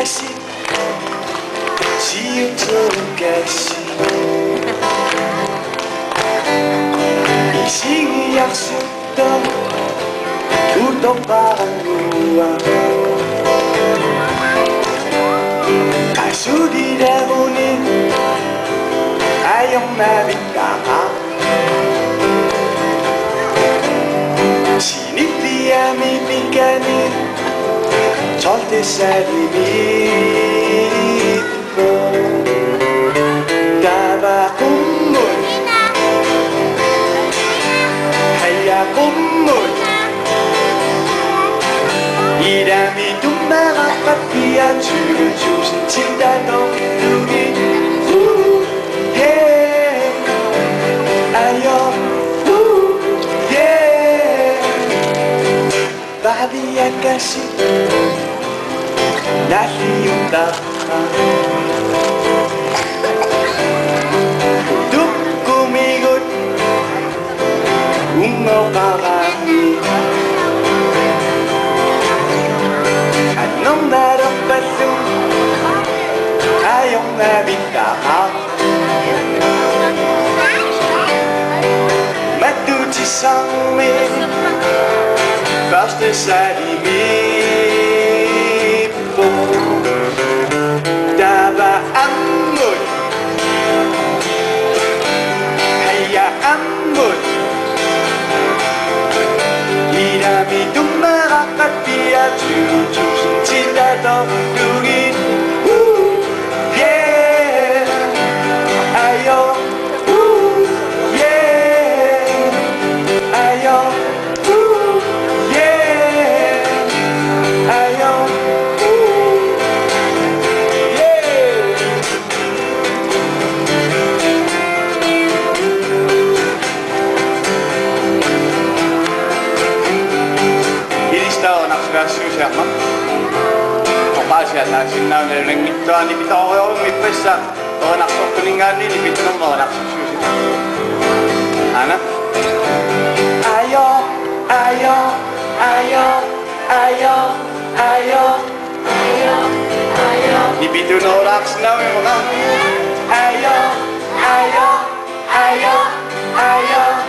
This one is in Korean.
아가씨 지음처럼 가시 이싱이 약속도 우동방구와 가수리라고는 아영나비까 신입비야 미비가는 절대살이 믿고 다바 꿈물 하야 꿈물 이람이 둠마가 빠삐야 주를 주신 진다도 누기 예 아여 예 바비 아가씨 날리운다 뚝꾸미굿 웅어바람이 안녕 나락발숨 아영나비까 마뚜지 성미 버스살이 미보 다바 안물 하야 안물 이람이 둠마가 까삐야 주주신 지나도 누긴 예 아요 예 아요 예 아요 예 이리스타 낙수가 수시하마 Pasia sinna neng mittaa ni pitää olla mippessä toina kuningaan ni pitää olla naksusi ana ayo ayo ayo ayo ayo ayo ayo ni pitää olla naksna mo na ayo ayo ayo ayo